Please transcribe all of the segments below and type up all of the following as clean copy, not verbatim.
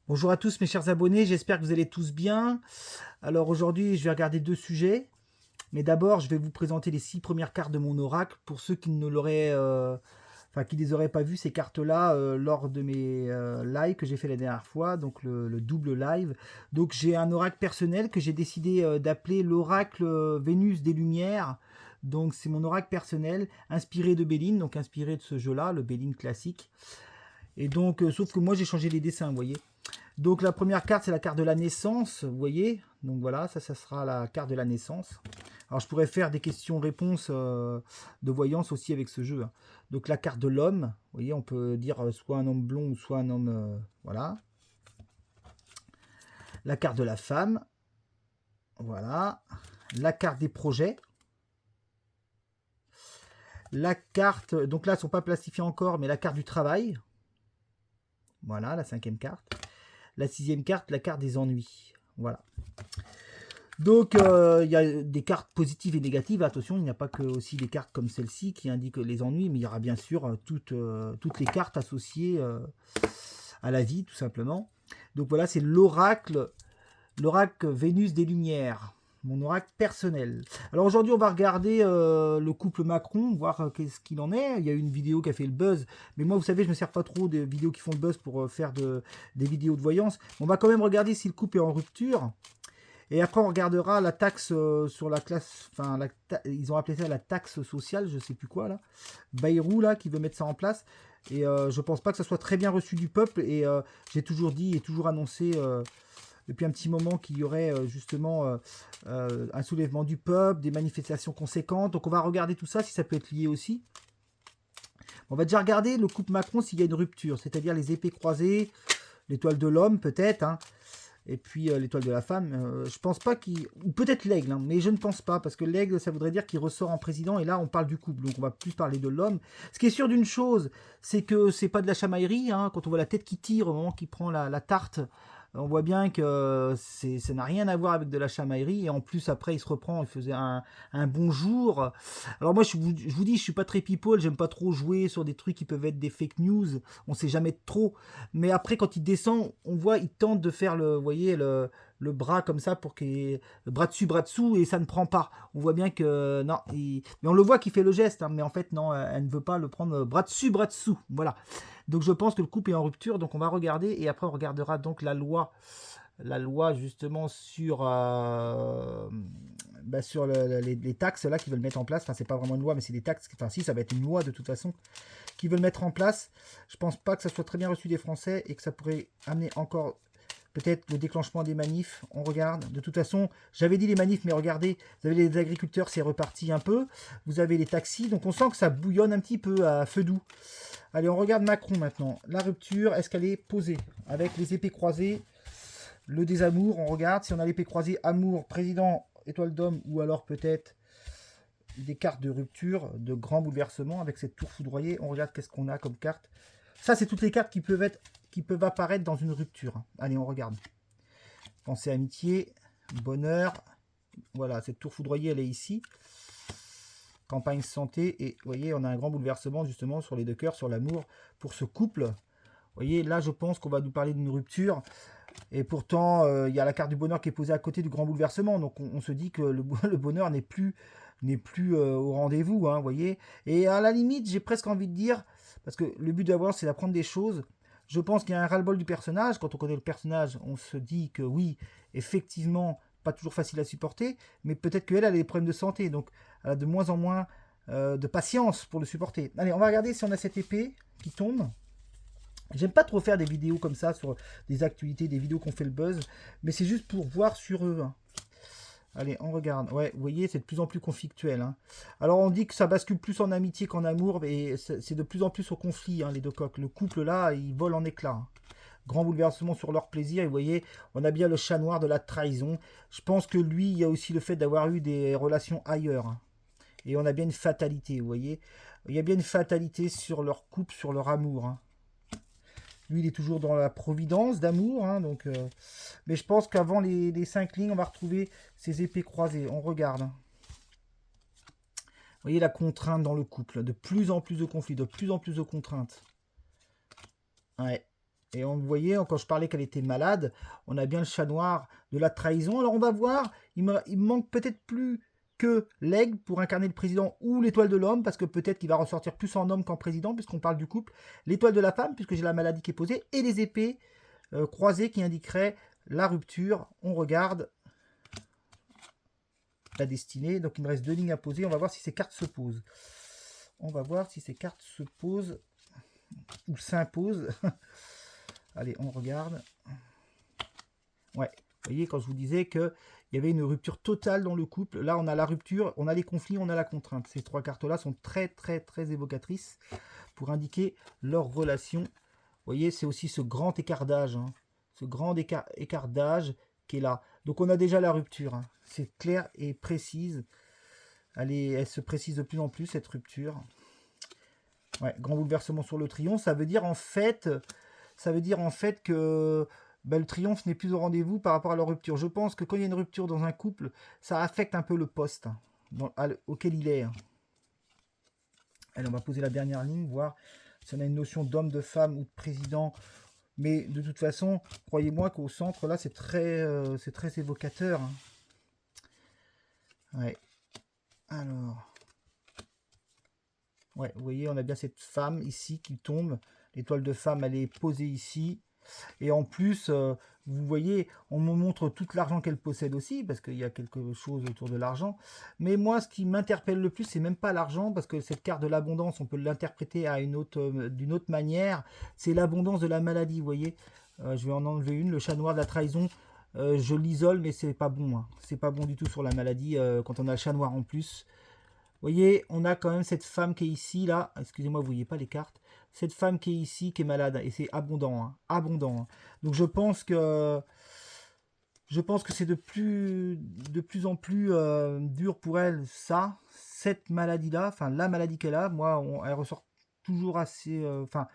Bonjour à tous mes chers abonnés, j'espère que vous allez tous bien. Alors aujourd'hui, je vais regarder deux sujets. Mais d'abord, je vais vous présenter les 6 premières cartes de mon oracle pour ceux qui ne l'auraient, qui les auraient pas vues ces cartes-là lors de mes lives que j'ai fait la dernière fois, donc le double live. Donc j'ai un oracle personnel que j'ai décidé d'appeler l'oracle Vénus des Lumières. Donc c'est mon oracle personnel inspiré de Béline, donc inspiré de ce jeu-là, le Béline classique. Et donc, sauf que moi j'ai changé les dessins, vous voyez. Donc la première carte, c'est la carte de la naissance, vous voyez. Donc voilà, ça sera la carte de la naissance. Alors je pourrais faire des questions-réponses de voyance aussi avec ce jeu, hein. Donc la carte de l'homme, vous voyez, on peut dire soit un homme blond ou soit un homme... voilà. La carte de la femme, voilà. La carte des projets. La carte, donc là, elles ne sont pas plastifiées encore, mais la carte du travail. Voilà, la 5e carte. La 6e carte, la carte des ennuis. Voilà. Donc, il y a des cartes positives et négatives. Attention, il n'y a pas que aussi des cartes comme celle-ci qui indiquent les ennuis, mais il y aura bien sûr toutes les cartes associées à la vie, tout simplement. Donc voilà, c'est l'oracle Vénus des Lumières, mon oracle personnel. Alors aujourd'hui, on va regarder le couple Macron, voir qu'est-ce qu'il en est. Il y a eu une vidéo qui a fait le buzz, mais moi, vous savez, je ne me sers pas trop des vidéos qui font le buzz pour faire des vidéos de voyance. On va quand même regarder si le couple est en rupture. Et après, on regardera la taxe sur la classe, enfin, ils ont appelé ça la taxe sociale, je sais plus quoi, là. Bayrou, là, qui veut mettre ça en place. Et je pense pas que ça soit très bien reçu du peuple. Et j'ai toujours dit et toujours annoncé depuis un petit moment qu'il y aurait justement un soulèvement du peuple, des manifestations conséquentes. Donc on va regarder tout ça, si ça peut être lié aussi. On va déjà regarder le couple Macron s'il y a une rupture, c'est-à-dire les épées croisées, l'étoile de l'homme peut-être, hein. Et puis l'étoile de la femme, je pense pas qu'il... Ou peut-être l'aigle, hein, mais je ne pense pas, parce que l'aigle, ça voudrait dire qu'il ressort en président, et là, on parle du couple, donc on va plus parler de l'homme. Ce qui est sûr d'une chose, c'est que c'est pas de la chamaillerie, hein, quand on voit la tête qui tire au moment qu'il prend la tarte, on voit bien que ça n'a rien à voir avec de la chamaillerie, et en plus, après, il se reprend, il faisait un bonjour. Alors moi, je vous dis, je suis pas très people, j'aime pas trop jouer sur des trucs qui peuvent être des fake news, on sait jamais trop. Mais après, quand il descend, on voit, il tente de faire vous voyez, le bras comme ça pour qu'il y ait le bras dessus, bras dessous, et ça ne prend pas. On voit bien que non, mais on le voit qu'il fait le geste, hein, mais en fait non, elle ne veut pas le prendre bras dessus, bras dessous. Voilà. Donc je pense que le couple est en rupture, donc on va regarder et après on regardera donc la loi justement sur sur les taxes là qu'ils veulent mettre en place. Enfin, c'est pas vraiment une loi, mais c'est des taxes. Enfin, si, ça va être une loi de toute façon qu'ils veulent mettre en place. Je pense pas que ça soit très bien reçu des Français et que ça pourrait amener encore peut-être le déclenchement des manifs. On regarde. De toute façon, j'avais dit les manifs, mais regardez, vous avez les agriculteurs, c'est reparti un peu. Vous avez les taxis, donc on sent que ça bouillonne un petit peu à feu doux. Allez, on regarde Macron maintenant. La rupture, est-ce qu'elle est posée? Avec les épées croisées, le désamour, on regarde. Si on a l'épée croisée, amour, président, étoile d'homme, ou alors peut-être des cartes de rupture, de grands bouleversements avec cette tour foudroyée. On regarde qu'est-ce qu'on a comme carte. Ça, c'est toutes les cartes qui peuvent apparaître dans une rupture. Allez, on regarde. Pensée, amitié, bonheur. Voilà, cette tour foudroyée, elle est ici. Campagne santé. Et vous voyez, on a un grand bouleversement justement sur les deux cœurs, sur l'amour, pour ce couple. Vous voyez, là, je pense qu'on va nous parler d'une rupture. Et pourtant, il y a la carte du bonheur qui est posée à côté du grand bouleversement. Donc, on se dit que le bonheur n'est plus au rendez-vous, hein, vous voyez. Et à la limite, j'ai presque envie de dire, parce que le but d'avoir, c'est d'apprendre des choses. Je pense qu'il y a un ras-le-bol du personnage. Quand on connaît le personnage, on se dit que oui, effectivement, pas toujours facile à supporter, mais peut-être qu'elle a des problèmes de santé. Donc, elle a de moins en moins de patience pour le supporter. Allez, on va regarder si on a cette épée qui tombe. J'aime pas trop faire des vidéos comme ça sur des actualités, des vidéos qu'on fait le buzz, mais c'est juste pour voir sur eux, hein. Allez, on regarde. Ouais, vous voyez, c'est de plus en plus conflictuel, hein. Alors, on dit que ça bascule plus en amitié qu'en amour, mais c'est de plus en plus au conflit, hein, les deux coqs. Le couple, là, il vole en éclats, hein. Grand bouleversement sur leur plaisir. Et vous voyez, on a bien le chat noir de la trahison. Je pense que lui, il y a aussi le fait d'avoir eu des relations ailleurs, hein. Et on a bien une fatalité, vous voyez. Il y a bien une fatalité sur leur couple, sur leur amour, hein. Lui, il est toujours dans la providence d'amour, hein, donc, mais je pense qu'avant les 5 lignes, on va retrouver ces épées croisées. On regarde, hein. Vous voyez la contrainte dans le couple. De plus en plus de conflits, de plus en plus de contraintes. Ouais. Et on voyait, quand je parlais qu'elle était malade, on a bien le chat noir de la trahison. Alors on va voir, il me manque peut-être plus que l'aigle pour incarner le président ou l'étoile de l'homme, parce que peut-être qu'il va ressortir plus en homme qu'en président, puisqu'on parle du couple. L'étoile de la femme, puisque j'ai la maladie qui est posée, et les épées croisées qui indiqueraient la rupture. On regarde la destinée. Donc il me reste 2 lignes à poser. On va voir si ces cartes se posent. On va voir si ces cartes se posent ou s'imposent. Allez, on regarde. Ouais, vous voyez, quand je vous disais qu'il y avait une rupture totale dans le couple, là on a la rupture, on a les conflits, on a la contrainte. Ces 3 cartes-là sont très très très évocatrices pour indiquer leur relation. Vous voyez, c'est aussi ce grand écart d'âge, hein, ce grand écart d'âge qui est là. Donc on a déjà la rupture, hein. C'est clair et précise. Elle se précise de plus en plus, cette rupture. Ouais, grand bouleversement sur le triomphe, ça veut dire en fait que le triomphe n'est plus au rendez-vous par rapport à la rupture. Je pense que quand il y a une rupture dans un couple, ça affecte un peu le poste auquel il est, hein. Allez, on va poser la dernière ligne, voir si on a une notion d'homme, de femme ou de président. Mais de toute façon, croyez-moi qu'au centre, là, c'est très évocateur, hein. Ouais. Alors... Ouais, vous voyez, on a bien cette femme ici qui tombe. L'étoile de femme, elle est posée ici. Et en plus, vous voyez, on me montre tout l'argent qu'elle possède aussi, parce qu'il y a quelque chose autour de l'argent. Mais moi, ce qui m'interpelle le plus, c'est même pas l'argent, parce que cette carte de l'abondance, on peut l'interpréter d'une autre manière. C'est l'abondance de la maladie, vous voyez. Je vais en enlever une, le chat noir de la trahison. Je l'isole, mais c'est pas bon, hein. C'est pas bon du tout sur la maladie, quand on a le chat noir en plus. Vous voyez, on a quand même cette femme qui est ici, là. Excusez-moi, vous ne voyez pas les cartes. Cette femme qui est ici, qui est malade. Et c'est abondant, hein, abondant, hein. Donc je pense que c'est de plus en plus dur pour elle, cette maladie-là. Enfin, la maladie qu'elle a. Moi, elle ressort toujours assez... Enfin,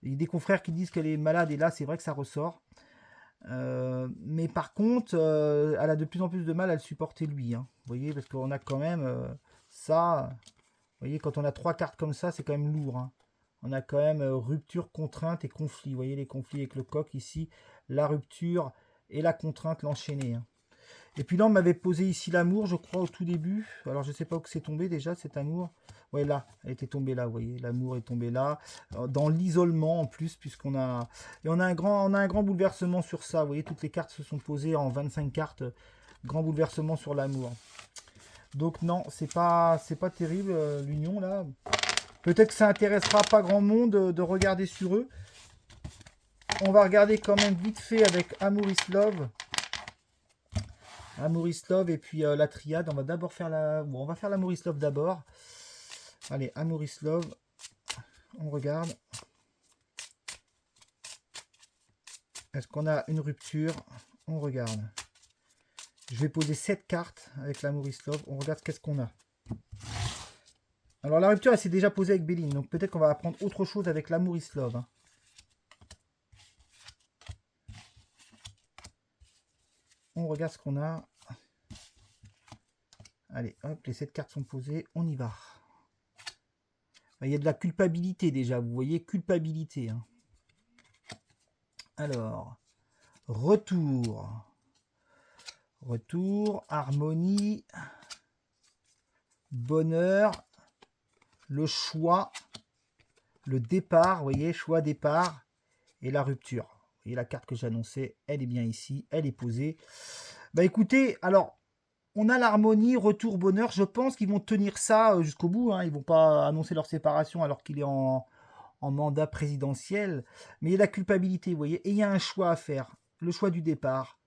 il y a des confrères qui disent qu'elle est malade. Et là, c'est vrai que ça ressort. Mais par contre, elle a de plus en plus de mal à le supporter, lui, hein. Vous voyez, parce qu'on a quand même... ça, vous voyez, quand on a 3 cartes comme ça, c'est quand même lourd, hein. On a quand même rupture, contrainte et conflit. Vous voyez les conflits avec le coq ici, la rupture et la contrainte, l'enchaîner, hein. Et puis là, on m'avait posé ici l'amour, je crois, au tout début. Alors, je ne sais pas où c'est tombé déjà, cet amour. Ouais, là, elle était tombée là, vous voyez. L'amour est tombé là. Dans l'isolement, en plus, puisqu'on a... Et on a un grand bouleversement sur ça. Vous voyez, toutes les cartes se sont posées en 25 cartes. Grand bouleversement sur l'amour. Donc non, c'est pas terrible, l'union là. Peut-être que ça intéressera pas grand monde de regarder sur eux. On va regarder quand même vite fait avec Amour is Love. Amour is Love et puis la triade. On va d'abord faire on va faire l'Amour is Love d'abord. Allez, Amour is Love. On regarde. Est-ce qu'on a une rupture? On regarde. Je vais poser 7 cartes avec l'amour is love. On regarde qu'est-ce qu'on a. Alors la rupture, elle s'est déjà posée avec Béline. Donc peut-être qu'on va apprendre autre chose avec l'amour is love, hein. On regarde ce qu'on a. Allez, hop, les 7 cartes sont posées. On y va. Il y a de la culpabilité déjà. Vous voyez, culpabilité, hein. Alors, retour, harmonie, bonheur, le choix, le départ, vous voyez, choix, départ, et la rupture. Vous voyez la carte que j'annonçais, elle est bien ici, elle est posée. Bah écoutez, alors, on a l'harmonie, retour, bonheur, je pense qu'ils vont tenir ça jusqu'au bout, hein. Ils ne vont pas annoncer leur séparation alors qu'il est en mandat présidentiel, mais il y a la culpabilité, vous voyez, et il y a un choix à faire, le choix du départ,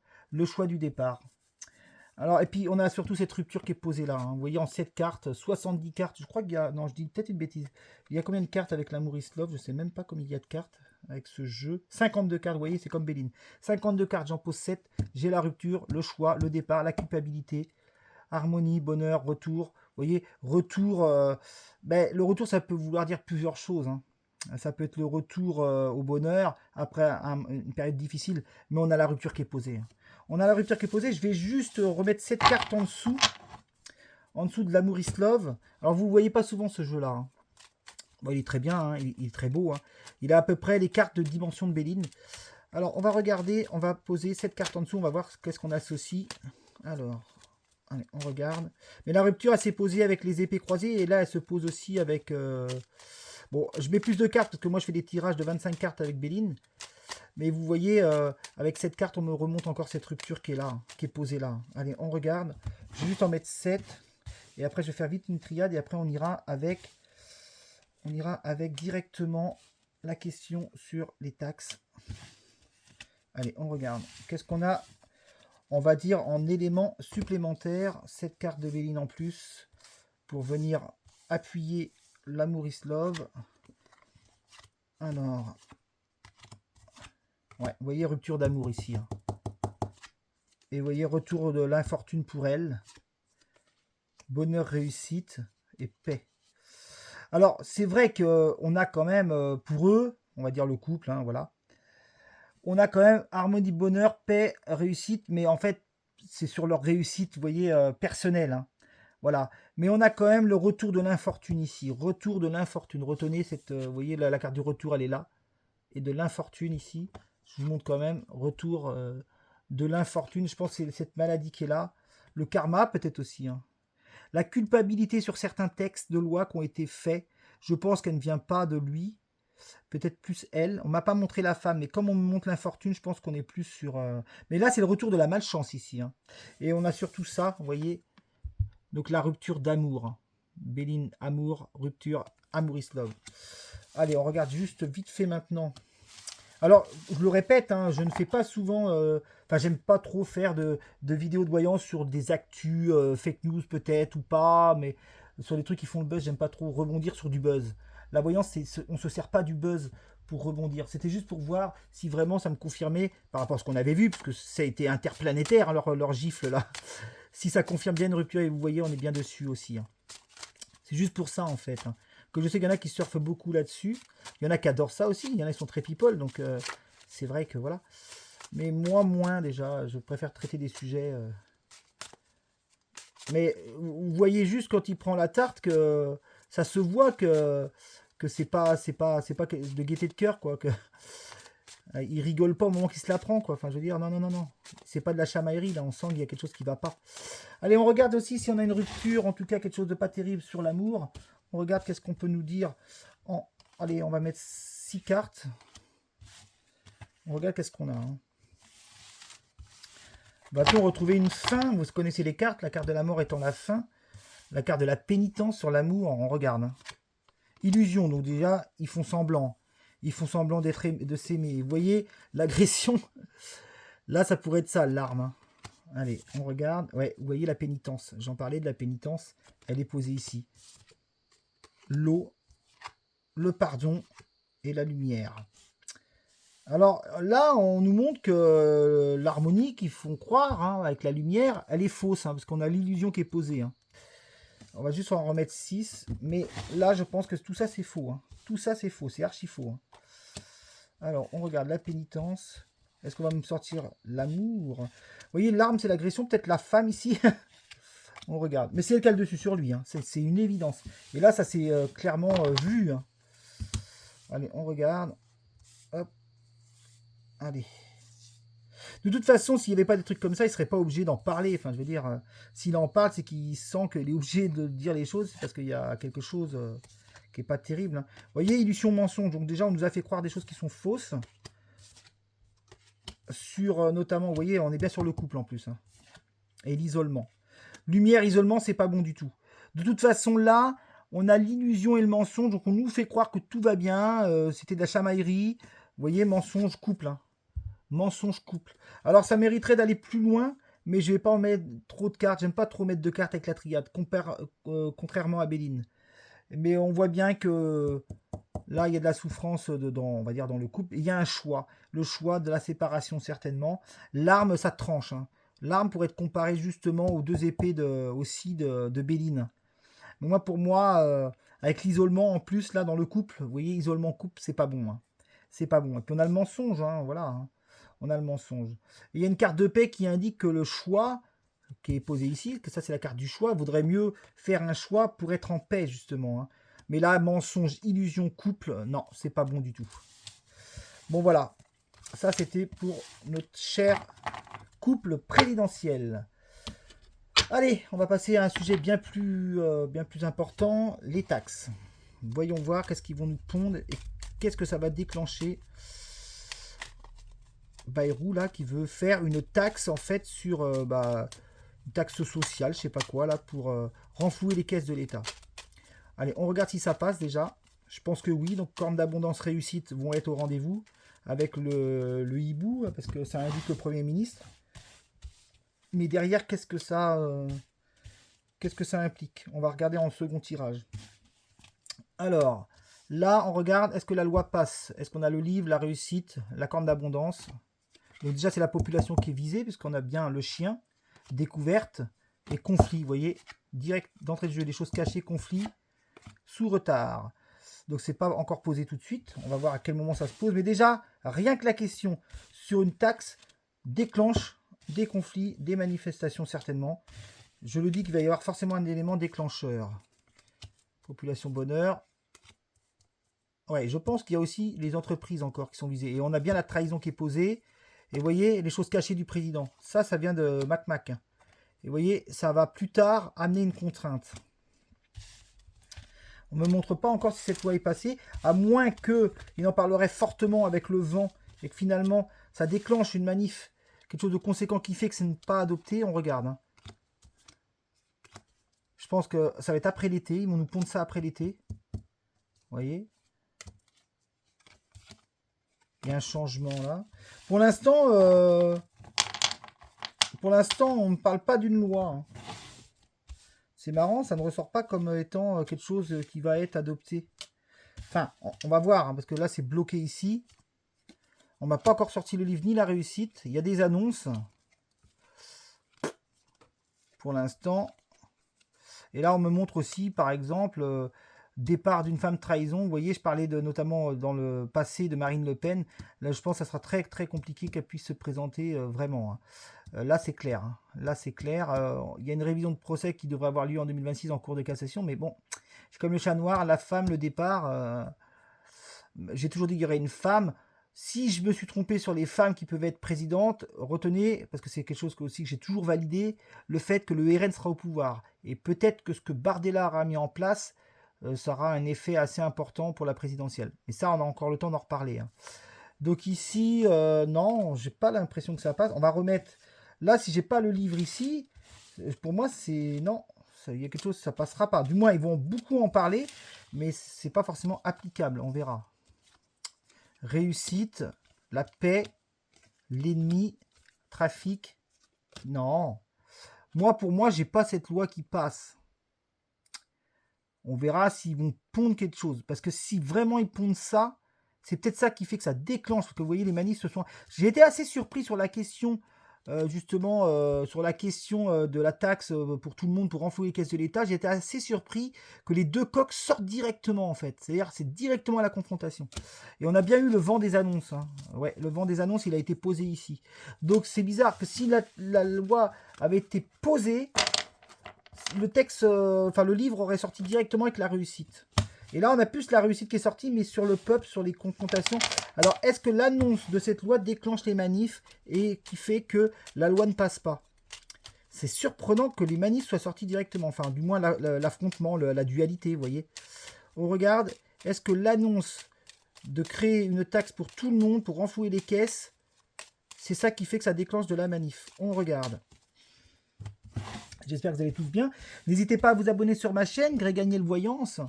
Alors, et puis, on a surtout cette rupture qui est posée là, hein. Vous voyez, en 7 cartes, 70 cartes. Je crois qu'il y a... Non, je dis peut-être une bêtise. Il y a combien de cartes avec l'amour is love? Je ne sais même pas combien il y a de cartes avec ce jeu. 52 cartes, vous voyez, c'est comme Béline. 52 cartes, j'en pose 7. J'ai la rupture, le choix, le départ, la culpabilité, harmonie, bonheur, retour. Vous voyez, retour... le retour, ça peut vouloir dire plusieurs choses, hein. Ça peut être le retour au bonheur après une période difficile, mais on a la rupture qui est posée, hein. On a la rupture qui est posée. Je vais juste remettre cette carte en dessous de l'amour is love. Alors, vous ne voyez pas souvent ce jeu-là, hein. Bon, il est très bien, hein, il est très beau. Hein. Il a à peu près les cartes de dimension de Béline. Alors, on va regarder, on va poser cette carte en dessous, on va voir qu'est-ce qu'on associe. Alors, allez, on regarde. Mais la rupture, elle s'est posée avec les épées croisées, et là, elle se pose aussi avec... Bon, je mets plus de cartes, parce que moi, je fais des tirages de 25 cartes avec Béline. Mais vous voyez, avec cette carte, on me remonte encore cette rupture qui est là, qui est posée là. Allez, on regarde. Je vais juste en mettre 7. Et après, je vais faire vite une triade, et après, on ira avec directement la question sur les taxes. Allez, on regarde. Qu'est-ce qu'on a, on va dire, en élément supplémentaire? Cette carte de Béline en plus pour venir appuyer l'amour is love. Alors, ouais, vous voyez, rupture d'amour ici. Hein. Et vous voyez, retour de l'infortune pour elle. Bonheur, réussite et paix. Alors, c'est vrai qu'on a quand même, pour eux, on va dire le couple, hein, voilà. On a quand même harmonie, bonheur, paix, réussite, mais en fait, c'est sur leur réussite, vous voyez, personnelle. Hein. Voilà. Mais on a quand même le retour de l'infortune ici. Retour de l'infortune. Retenez cette, vous voyez, la carte du retour, elle est là. Et de l'infortune ici. Je vous montre quand même. Retour de l'infortune. Je pense que c'est cette maladie qui est là. Le karma, peut-être aussi. Hein. La culpabilité sur certains textes de loi qui ont été faits. Je pense qu'elle ne vient pas de lui. Peut-être plus elle. On m'a pas montré la femme, mais comme on me montre l'infortune, je pense qu'on est plus sur... Mais là, c'est le retour de la malchance ici. Hein. Et on a surtout ça, vous voyez. Donc la rupture d'amour. Hein. Béline, amour, rupture, amour is love. Allez, on regarde juste vite fait maintenant. Alors, je le répète, hein, je ne fais pas souvent... Enfin, j'aime pas trop faire de vidéos de voyance sur des actus, fake news peut-être ou pas, mais sur les trucs qui font le buzz, j'aime pas trop rebondir sur du buzz. La voyance, on se sert pas du buzz pour rebondir. C'était juste pour voir si vraiment ça me confirmait par rapport à ce qu'on avait vu, parce que ça a été interplanétaire, hein, leur gifle là. Si ça confirme bien une rupture, et vous voyez, on est bien dessus aussi. Hein. C'est juste pour ça en fait. Hein. Que je sais qu'il y en a qui surfent beaucoup là-dessus. Il y en a qui adorent ça aussi. Il y en a qui sont très people, donc c'est vrai que voilà. Mais moi, moins déjà. Je préfère traiter des sujets... Mais vous voyez juste quand il prend la tarte que ça se voit que c'est pas de gaieté de cœur quoi. Que il rigole pas au moment qu'il se la prend quoi. Enfin je veux dire non. C'est pas de la chamaillerie là. On sent qu'il y a quelque chose qui va pas. Allez on regarde aussi si on a une rupture, en tout cas quelque chose de pas terrible sur l'amour. On regarde qu'est-ce qu'on peut nous dire. Allez on va mettre 6 cartes. On regarde qu'est-ce qu'on a. Hein. Va-t-on retrouver une fin? Vous connaissez les cartes. La carte de la mort étant la fin. La carte de la pénitence sur l'amour. On regarde. Hein. Illusion. Donc déjà, ils font semblant. Ils font semblant de s'aimer. Vous voyez, l'agression. Là, ça pourrait être ça, l'arme. Hein. Allez, on regarde. Ouais, vous voyez la pénitence. J'en parlais de la pénitence. Elle est posée ici. L'eau, le pardon et la lumière. Alors là, on nous montre que l'harmonie qu'ils font croire hein, avec la lumière, elle est fausse, hein, parce qu'on a l'illusion qui est posée. Hein. On va juste en remettre 6, mais là, je pense que tout ça, c'est faux. Hein. Tout ça, c'est faux, c'est archi faux. Hein. Alors, on regarde la pénitence. Est-ce qu'on va me sortir l'amour? Vous voyez, l'arme, c'est l'agression, peut-être la femme ici. On regarde. Mais c'est le cale dessus sur lui, hein. C'est une évidence. Et là, ça s'est clairement vu. Hein. Allez, on regarde. Hop. Allez. De toute façon, s'il n'y avait pas des trucs comme ça, il ne serait pas obligé d'en parler. Enfin, je veux dire, s'il en parle, c'est qu'il sent qu'il est obligé de dire les choses parce qu'il y a quelque chose qui n'est pas terrible. Hein. Vous voyez, illusion, mensonge. Donc déjà, on nous a fait croire des choses qui sont fausses. Sur notamment, vous voyez, on est bien sur le couple en plus. Hein. Et l'isolement. Lumière, isolement, c'est pas bon du tout. De toute façon, là, on a l'illusion et le mensonge. Donc on nous fait croire que tout va bien. C'était de la chamaillerie. Vous voyez, mensonge, couple. Hein. Mensonge couple. Alors ça mériterait d'aller plus loin, mais je vais pas en mettre trop de cartes. J'aime pas trop mettre de cartes avec la triade, contrairement à Béline. Mais on voit bien que là, il y a de la souffrance dedans, on va dire, dans le couple. Il y a un choix. Le choix de la séparation, certainement. L'arme, ça tranche. Hein. L'arme pourrait être comparée justement aux deux épées de Béline. Mais moi, pour moi, avec l'isolement en plus, là, dans le couple, vous voyez, isolement couple, c'est pas bon. Hein. C'est pas bon. Et puis on a le mensonge, hein, voilà. Hein. On a le mensonge. Et il y a une carte de paix qui indique que le choix, qui est posé ici, que ça c'est la carte du choix, vaudrait mieux faire un choix pour être en paix, justement. Hein. Mais là, mensonge, illusion, couple, non, c'est pas bon du tout. Bon, voilà. Ça, c'était pour notre cher couple présidentiel. Allez, on va passer à un sujet bien plus important, les taxes. Voyons voir qu'est-ce qu'ils vont nous pondre et qu'est-ce que ça va déclencher. Bayrou, là, qui veut faire une taxe, en fait, sur une taxe sociale, je sais pas quoi, là, pour renflouer les caisses de l'État. Allez, on regarde si ça passe, déjà. Je pense que oui, donc cornes d'abondance réussite vont être au rendez-vous avec le hibou, parce que ça indique le Premier ministre. Mais derrière, qu'est-ce que ça implique? On va regarder en second tirage. Alors, là, on regarde, est-ce que la loi passe? Est-ce qu'on a le livre, la réussite, la corne d'abondance? Donc déjà, c'est la population qui est visée, puisqu'on a bien le chien, découverte et conflit. Vous voyez, direct d'entrée de jeu, des choses cachées, conflit, sous retard. Donc, c'est pas encore posé tout de suite. On va voir à quel moment ça se pose. Mais déjà, rien que la question sur une taxe déclenche des conflits, des manifestations certainement. Je le dis qu'il va y avoir forcément un élément déclencheur. Population bonheur. Ouais, je pense qu'il y a aussi les entreprises encore qui sont visées. Et on a bien la trahison qui est posée. Et vous voyez, les choses cachées du président. Ça vient de Mac. Et vous voyez, ça va plus tard amener une contrainte. On ne me montre pas encore si cette loi est passée, à moins qu'il en parlerait fortement avec le vent et que finalement, ça déclenche une manif, quelque chose de conséquent qui fait que ce n'est pas adopté. On regarde. Hein. Je pense que ça va être après l'été. Ils vont nous pondre ça après l'été. Vous voyez ? Il y a un changement là. Pour l'instant, on ne parle pas d'une loi. Hein. C'est marrant, ça ne ressort pas comme étant quelque chose qui va être adopté. Enfin, on va voir, hein, parce que là, c'est bloqué ici. On m'a pas encore sorti le livre ni la réussite. Il y a des annonces. Pour l'instant. Et là, on me montre aussi, par exemple, départ d'une femme trahison. Vous voyez, je parlais notamment dans le passé de Marine Le Pen. Là, je pense que ça sera très, très compliqué qu'elle puisse se présenter vraiment. Hein. Là, c'est clair. Hein. Là, c'est clair. Il y a une révision de procès qui devrait avoir lieu en 2026 en cours de cassation. Mais bon, c'est comme le chat noir, la femme, le départ. J'ai toujours dit qu'il y aurait une femme. Si je me suis trompé sur les femmes qui peuvent être présidentes, retenez, parce que c'est quelque chose aussi que j'ai toujours validé, le fait que le RN sera au pouvoir. Et peut-être que ce que Bardella a mis en place, ça aura un effet assez important pour la présidentielle. Mais ça, on a encore le temps d'en reparler. Hein. Donc ici, non, j'ai pas l'impression que ça passe. On va remettre... Là, si j'ai pas le livre ici, pour moi, c'est... Non, il y a quelque chose, ça passera pas. Du moins, ils vont beaucoup en parler, mais c'est pas forcément applicable, on verra. Réussite, la paix, l'ennemi, trafic. Non. Pour moi, j'ai pas cette loi qui passe. On verra s'ils vont pondre quelque chose. Parce que si vraiment ils pondent ça, c'est peut-être ça qui fait que ça déclenche. Parce que vous voyez, les manifs se sont... J'ai été assez surpris sur la question, sur la question de la taxe pour tout le monde, pour renflouer les caisses de l'État. J'ai été assez surpris que les deux coqs sortent directement, en fait. C'est-à-dire, c'est directement à la confrontation. Et on a bien eu le vent des annonces. Hein. Ouais, le vent des annonces, il a été posé ici. Donc, c'est bizarre que si la loi avait été posée, le texte, le livre aurait sorti directement avec la réussite. Et là, on a plus la réussite qui est sortie, mais sur le peuple, sur les confrontations. Alors, est-ce que l'annonce de cette loi déclenche les manifs et qui fait que la loi ne passe pas? C'est surprenant que les manifs soient sortis directement. Enfin, du moins, l'affrontement, la dualité, vous voyez. On regarde, est-ce que l'annonce de créer une taxe pour tout le monde, pour renflouer les caisses, c'est ça qui fait que ça déclenche de la manif? On regarde. J'espère que vous allez tous bien. N'hésitez pas à vous abonner sur ma chaîne, Gréganiel Voyance,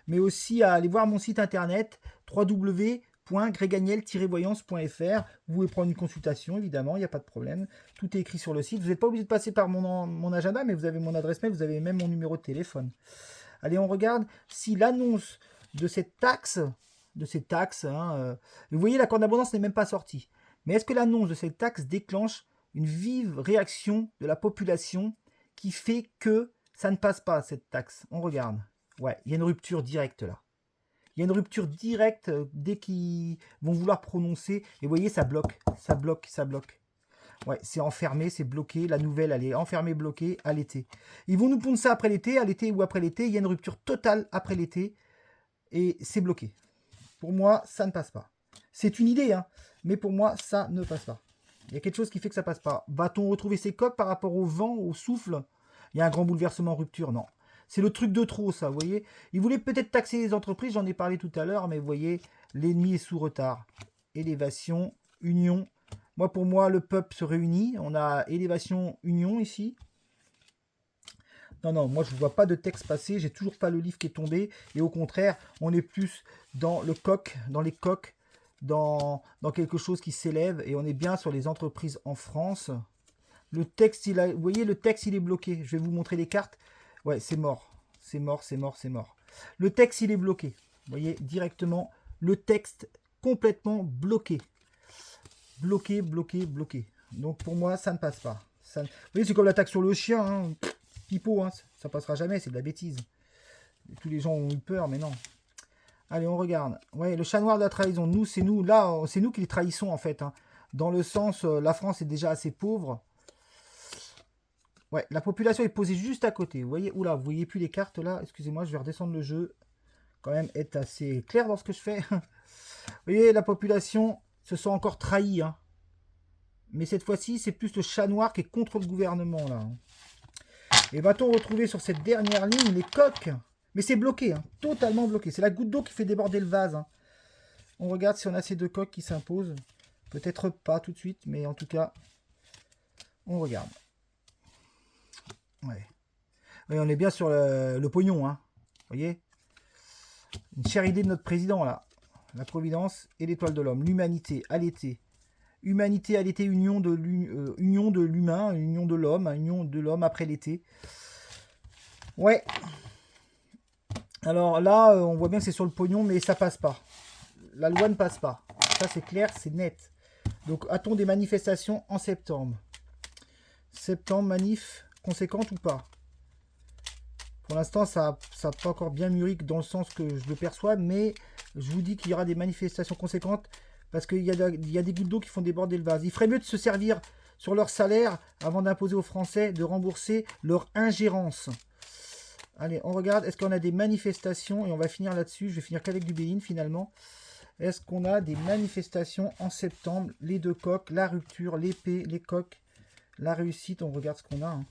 mais aussi à aller voir mon site internet www.gréganiel-voyance.fr. Vous pouvez prendre une consultation, évidemment, il n'y a pas de problème. Tout est écrit sur le site. Vous n'êtes pas obligé de passer par mon agenda, mais vous avez mon adresse mail, vous avez même mon numéro de téléphone. Allez, on regarde si l'annonce de cette taxe, vous voyez, l'accord d'abondance n'est même pas sorti. Mais est-ce que l'annonce de cette taxe déclenche une vive réaction de la population qui fait que ça ne passe pas, cette taxe? On regarde. Ouais, il y a une rupture directe là. Il y a une rupture directe dès qu'ils vont vouloir prononcer. Et vous voyez, ça bloque, ça bloque, ça bloque. Ouais, c'est enfermé, c'est bloqué. La nouvelle, elle est enfermée, bloquée à l'été. Ils vont nous pondre ça après l'été, à l'été ou après l'été. Il y a une rupture totale après l'été. et c'est bloqué. Pour moi, ça ne passe pas. C'est une idée, hein, mais pour moi, ça ne passe pas. Il y a quelque chose qui fait que ça passe pas. Va-t-on retrouver ces coques par rapport au vent, au souffle? Il y a un grand bouleversement, rupture? Non. C'est le truc de trop, ça, vous voyez. Il voulait peut-être taxer les entreprises, j'en ai parlé tout à l'heure, mais vous voyez, l'ennemi est sous retard. Élévation, union. Moi, pour moi, le peuple se réunit. On a élévation, union ici. Non, non, moi je ne vois pas de texte passer, j'ai toujours pas le livre qui est tombé, et au contraire, on est plus dans le coq, dans les coques, dans quelque chose qui s'élève, et on est bien sur les entreprises en France. Le texte, vous voyez, le texte, il est bloqué. Je vais vous montrer les cartes. Ouais, c'est mort. C'est mort, c'est mort, c'est mort. Le texte, il est bloqué. Vous voyez, directement, le texte complètement bloqué. Bloqué, bloqué, bloqué. Donc pour moi, ça ne passe pas. Ça... Vous voyez, c'est comme l'attaque sur le chien. Hein. Pipeau, hein. Ça passera jamais, c'est de la bêtise. Tous les gens ont eu peur, mais non. Allez, on regarde. Ouais, le chat noir de la trahison. Nous, c'est nous. Là, c'est nous qui les trahissons, en fait. Hein. Dans le sens, la France est déjà assez pauvre. Ouais, la population est posée juste à côté. Vous voyez, oula, vous voyez plus les cartes là. Excusez-moi, je vais redescendre le jeu. Quand même être assez clair dans ce que je fais. Vous voyez, la population se sent encore trahie. Hein. Mais cette fois-ci, c'est plus le chat noir qui est contre le gouvernement là. Et va-t-on retrouver sur cette dernière ligne les coques? Mais c'est bloqué, hein, totalement bloqué. C'est la goutte d'eau qui fait déborder le vase. Hein. On regarde si on a ces deux coques qui s'imposent. Peut-être pas tout de suite, mais en tout cas, on regarde. Ouais. Oui, on est bien sur le pognon, hein. Vous voyez? Une chère idée de notre président, là. La Providence et l'étoile de l'homme. L'humanité à l'été. Humanité à l'été, union de l'humain, union de l'homme après l'été. Ouais. Alors là, on voit bien que c'est sur le pognon, mais ça passe pas. La loi ne passe pas. Ça, c'est clair, c'est net. Donc, a-t-on des manifestations en septembre? Septembre, manif conséquente ou pas? Pour l'instant, ça n'a pas encore bien mûri dans le sens que je le perçois, mais je vous dis qu'il y aura des manifestations conséquentes parce qu'il y a des gouttes d'eau qui font déborder le vase. Il ferait mieux de se servir sur leur salaire avant d'imposer aux Français de rembourser leur ingérence. Allez, on regarde. Est-ce qu'on a des manifestations? Et on va finir là-dessus. Je vais finir qu'avec du Béline finalement. Est-ce qu'on a des manifestations en septembre? Les deux coques, la rupture, l'épée, les coques, la réussite. On regarde ce qu'on a. Hein.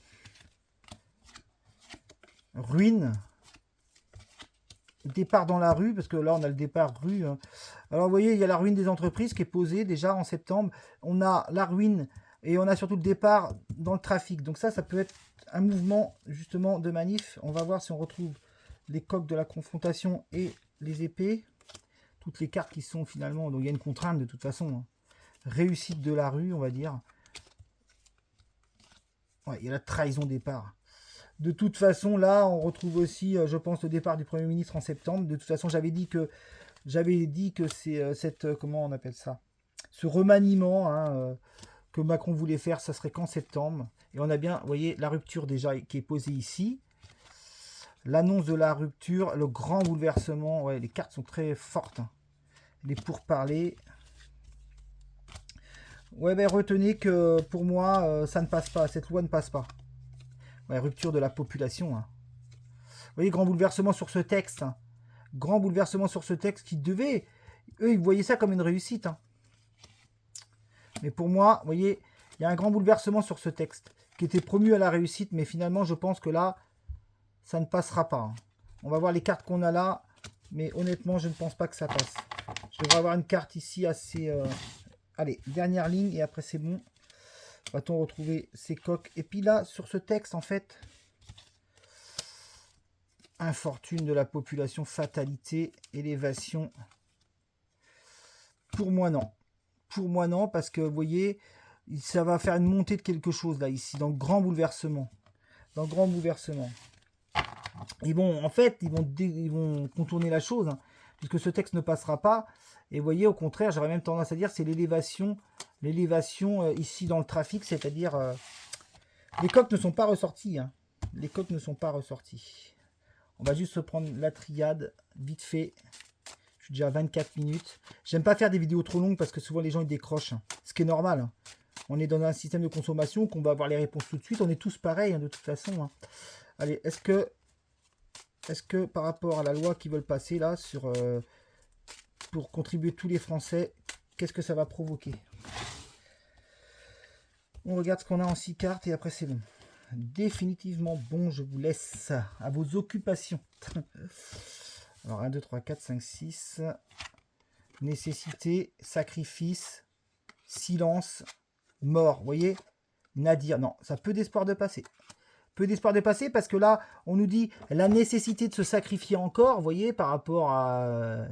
Ruine. Départ dans la rue, parce que là on a le départ rue. Hein. Alors vous voyez, il y a la ruine des entreprises qui est posée déjà en septembre. On a la ruine et on a surtout le départ dans le trafic. Donc ça peut être un mouvement justement de manif. On va voir si on retrouve les coques de la confrontation et les épées. Toutes les cartes qui sont finalement... Donc il y a une contrainte de toute façon. Hein. Réussite de la rue, on va dire. Ouais, il y a la trahison départ. De toute façon, là, on retrouve aussi, je pense, le départ du Premier ministre en septembre. De toute façon, j'avais dit que c'est comment on appelle ça? Ce remaniement hein, que Macron voulait faire, ça serait qu'en septembre. Et on a bien, vous voyez, la rupture déjà qui est posée ici. L'annonce de la rupture, le grand bouleversement. Ouais, les cartes sont très fortes. Hein. Les pourparlers. Ouais, ben retenez que pour moi, ça ne passe pas. Cette loi ne passe pas. Ouais, rupture de la population. Hein. Vous voyez, grand bouleversement sur ce texte. Hein. Grand bouleversement sur ce texte qui devait... Eux, ils voyaient ça comme une réussite. Hein. Mais pour moi, vous voyez, il y a un grand bouleversement sur ce texte qui était promu à la réussite. Mais finalement, je pense que là, ça ne passera pas. Hein. On va voir les cartes qu'on a là. Mais honnêtement, je ne pense pas que ça passe. Je devrais avoir une carte ici assez... Allez, dernière ligne et après c'est bon. Va-t-on retrouver ces coques? Et puis là, sur ce texte, en fait, infortune de la population, fatalité, élévation. Pour moi, non. Pour moi, non, parce que, vous voyez, ça va faire une montée de quelque chose, là, ici, dans le grand bouleversement. Dans le grand bouleversement. Et bon, en fait, ils vont contourner la chose, hein, puisque ce texte ne passera pas. Et vous voyez, au contraire, j'aurais même tendance à dire c'est l'élévation ici dans le trafic, c'est-à-dire les coques ne sont pas ressorties. Hein. Les coques ne sont pas ressorties. On va juste se prendre la triade vite fait. Je suis déjà à 24 minutes. J'aime pas faire des vidéos trop longues parce que souvent les gens ils décrochent. Hein. Ce qui est normal. Hein. On est dans un système de consommation qu'on va avoir les réponses tout de suite. On est tous pareils hein, de toute façon. Hein. Allez, est-ce que est-ce que par rapport à la loi qu'ils veulent passer là, pour contribuer tous les Français, qu'est-ce que ça va provoquer? On regarde ce qu'on a en 6 cartes et après c'est bon. Définitivement bon, je vous laisse à vos occupations. Alors 1, 2, 3, 4, 5, 6. Nécessité, sacrifice, silence, mort. Vous voyez? Nadir, non, ça a peu d'espoir de passer. Peu d'espoir de passer parce que là, on nous dit la nécessité de se sacrifier encore, vous voyez, par rapport à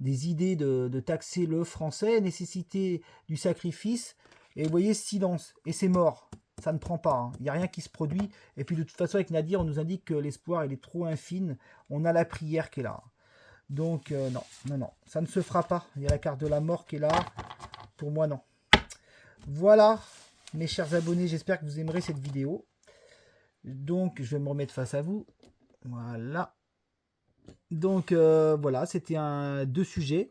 des idées de taxer le français, nécessité du sacrifice, et vous voyez, silence, et c'est mort. Ça ne prend pas, il n'y a rien qui se produit. Et puis de toute façon, avec Nadir, on nous indique que l'espoir, il est trop infime. On a la prière qui est là. Donc, non, non, non, ça ne se fera pas. Il y a la carte de la mort qui est là. Pour moi, non. Voilà, mes chers abonnés, j'espère que vous aimerez cette vidéo. Donc, je vais me remettre face à vous. Voilà. Donc, voilà, c'était deux sujets.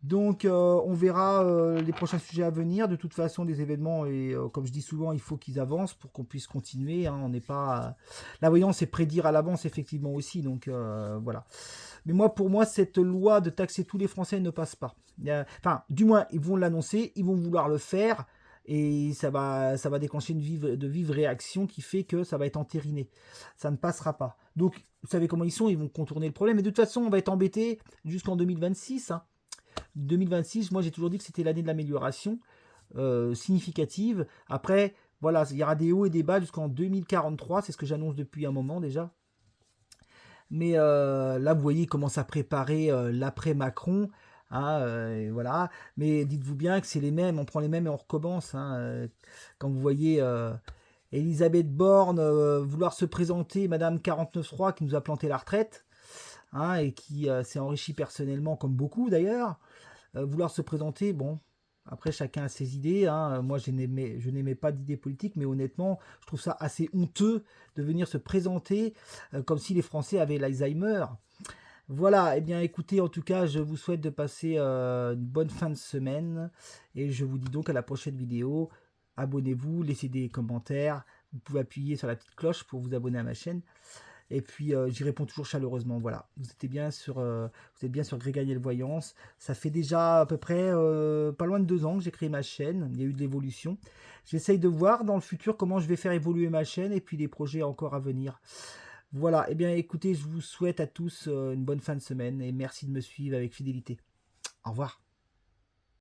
Donc, on verra les prochains sujets à venir. De toute façon, des événements, et comme je dis souvent, il faut qu'ils avancent pour qu'on puisse continuer. Hein. On n'est pas... La voyance, c'est prédire à l'avance, effectivement, aussi. Donc, voilà. Mais moi, pour moi, cette loi de taxer tous les Français ne passe pas. Enfin, du moins, ils vont l'annoncer, ils vont vouloir le faire. Et ça va déclencher de vives réactions qui fait que ça va être entériné. Ça ne passera pas. Donc, vous savez comment ils sont, ils vont contourner le problème. Et de toute façon, on va être embêté jusqu'en 2026. Hein. 2026, moi j'ai toujours dit que c'était l'année de l'amélioration significative. Après, voilà, il y aura des hauts et des bas jusqu'en 2043. C'est ce que j'annonce depuis un moment déjà. Mais là, vous voyez, il commence à préparer l'après-Macron. Hein, voilà. Mais dites-vous bien que c'est les mêmes, on prend les mêmes et on recommence. Hein, quand vous voyez Elisabeth Borne vouloir se présenter, Madame 49.3 qui nous a planté la retraite, hein, et qui s'est enrichi personnellement, comme beaucoup d'ailleurs, vouloir se présenter, bon, après chacun a ses idées, hein. Moi je n'aimais pas d'idées politiques, mais honnêtement, je trouve ça assez honteux de venir se présenter comme si les Français avaient l'Alzheimer. Voilà, et bien écoutez, en tout cas, je vous souhaite de passer une bonne fin de semaine, et je vous dis donc à la prochaine vidéo. Abonnez-vous, laissez des commentaires, vous pouvez appuyer sur la petite cloche pour vous abonner à ma chaîne. Et puis j'y réponds toujours chaleureusement. Voilà, vous êtes bien sur Grégariel Voyance. Ça fait déjà à peu près pas loin de 2 ans que j'ai créé ma chaîne. Il y a eu de l'évolution. J'essaye de voir dans le futur comment je vais faire évoluer ma chaîne et puis les projets encore à venir. Voilà, et bien écoutez, je vous souhaite à tous une bonne fin de semaine et merci de me suivre avec fidélité. Au revoir.